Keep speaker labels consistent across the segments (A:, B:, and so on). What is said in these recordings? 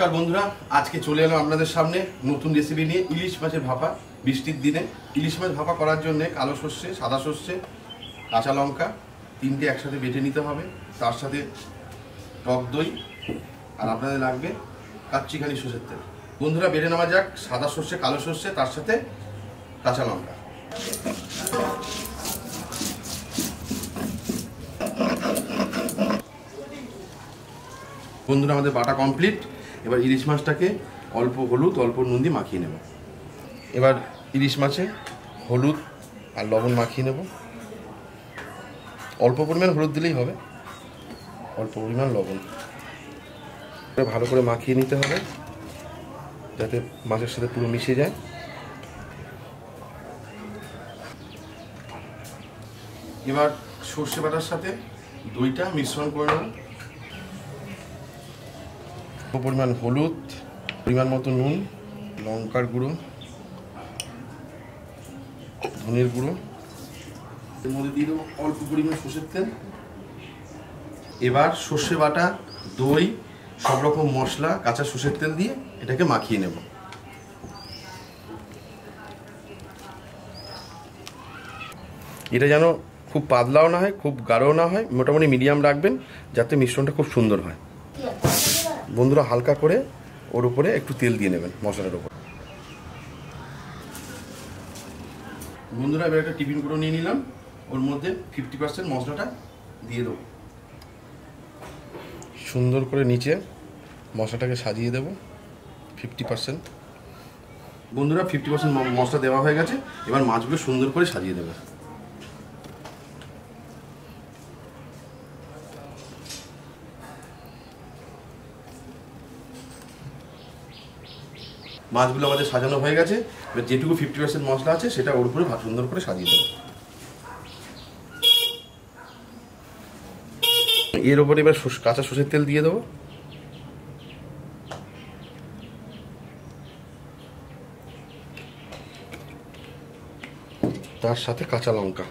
A: নমস্কার বন্ধুরা, আজকে চলে এলাম আপনাদের সামনে নতুন রেসিপি নিয়ে। ইলিশ মাছের ভাপা। বৃষ্টির দিনে ইলিশ মাছ ভাপা করার জন্য কালো সর্ষে, সাদা সর্ষে, কাঁচা লঙ্কা তিনটে একসাথে বেটে নিতে হবে। তার সাথে টক দই আর আপনাদের লাগবে কাচ্চিখানি সর্ষের তেল। বন্ধুরা বেটে নেওয়া যাক সাদা সর্ষে, কালো সর্ষে, তার সাথে কাঁচা লঙ্কা। বন্ধুরা আমাদের বাটা কমপ্লিট। এবার ইলিশ মাছটাকে অল্প হলুদ, অল্প নুন দিয়ে মাখিয়ে নেব। এবার ইলিশ মাছে হলুদ আর লবণ মাখিয়ে নেব। অল্প পরিমাণ হলুদ দিলেই হবে, অল্প পরিমাণ লবণ। ভালো করে মাখিয়ে নিতে হবে যাতে মাছের সাথে পুরো মিশে যায়। এবার সর্ষে বাটার সাথে দইটা মিশ্রণ করে নেব। পরিমাণ হলুদ, পরিমাণ মতো নুন, লঙ্কার গুঁড়ো, ধনের গুঁড়ো, এর মধ্যে দিয়ে দেবো অল্প পরিমাণ সর্ষের তেল। এবার সর্ষে বাটা, দই, সব রকম মশলা, কাঁচা সর্ষের তেল দিয়ে এটাকে মাখিয়ে নেব। এটা যেন খুব পাতলাও না হয়, খুব গাঢ়ও না হয়, মোটামুটি মিডিয়াম রাখবেন যাতে মিশ্রণটা খুব সুন্দর হয়। বন্ধুরা হালকা করে ওর উপরে একটু তেল দিয়ে নেবেন মশলার উপর। বন্ধুরা এবার একটা টিফিন গুঁড়ো নিয়ে নিলাম, ওর মধ্যে 50% মশলাটা দিয়ে দেবো। সুন্দর করে নিচে মশলাটাকে সাজিয়ে দেবো 50%। বন্ধুরা 50% মশলা দেওয়া হয়ে গেছে। এবার মাছগুলো সুন্দর করে সাজিয়ে দেবো। মাছগুলো আমাদের সাজানো হয়ে গেছে। এবার যেটুকু 50% মশলা আছে সেটা ওর উপরে সুন্দর করে সাজিয়ে দেবো। এর উপরে এবার কাঁচা সর্ষের তেল দিয়ে দেবো। তার সাথে কাঁচা লঙ্কা।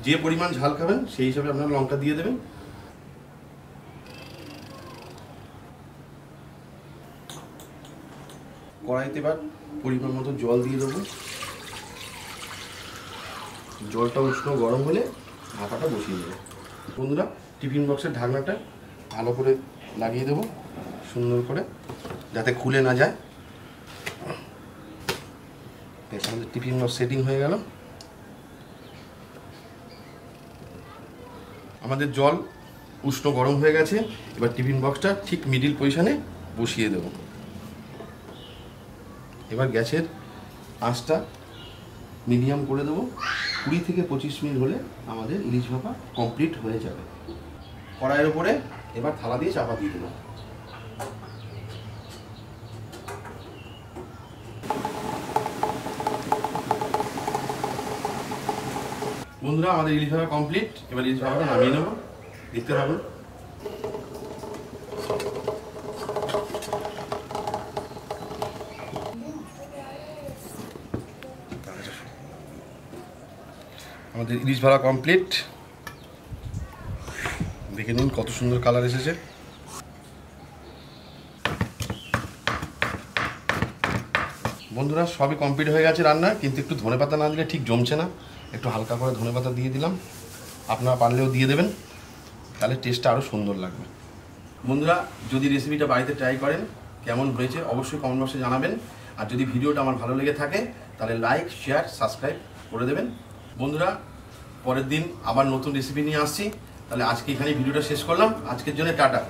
A: যে পরিমাণ ঝাল খাবেন সেই হিসাবে আপনারা লঙ্কা দিয়ে দেবেন। কড়াইতে এবার পরিমাণ মতো জল দিয়ে দেবো। জলটা উষ্ণ গরম হলে ভাপাটা বসিয়ে দেবো। বন্ধুরা টিফিন বক্সের ঢাকনাটা ভালো করে লাগিয়ে দেবো সুন্দর করে, যাতে খুলে না যায়। আমাদের টিফিন বক্স সেটিং হয়ে গেল। আমাদের জল উষ্ণ গরম হয়ে গেছে। এবার টিফিন বক্সটা ঠিক মিডিল পজিশনে বসিয়ে দেব। এবার গ্যাসের আঁচটা মিডিয়াম করে দেবো। 20 থেকে 25 মিনিট হলে আমাদের ইলিশ ভাপা কমপ্লিট হয়ে যাবে। কড়াইয়ের উপরে এবার থালা দিয়ে চাপা দিয়ে দেবো। বন্ধুরা আমাদের ইলিশ ভাপা কমপ্লিট। এবার ইলিশ ভাপাটা নামিয়ে নেব। দেখতে থাকুন। আমাদের ইলিশ ভাপা কমপ্লিট। দেখে নিন কত সুন্দর কালার এসেছে। বন্ধুরা সবই কমপ্লিট হয়ে গেছে রান্না, কিন্তু একটু ধনেপাতা না দিলে ঠিক জমছে না। একটু হালকা করে ধনেপাতা দিয়ে দিলাম। আপনারা পারলেও দিয়ে দেবেন, তাহলে টেস্টটা আরও সুন্দর লাগবে। বন্ধুরা যদি রেসিপিটা বাড়িতে ট্রাই করেন, কেমন হয়েছে অবশ্যই কমেন্ট বক্সে জানাবেন। আর যদি ভিডিওটা আমার ভালো লেগে থাকে তাহলে লাইক, শেয়ার, সাবস্ক্রাইব করে দেবেন। বন্ধুরা পরের দিন আবার নতুন রেসিপি নিয়ে আসছি। তাহলে আজকে এখানে ভিডিওটা শেষ করলাম। আজকের জন্য টাটা।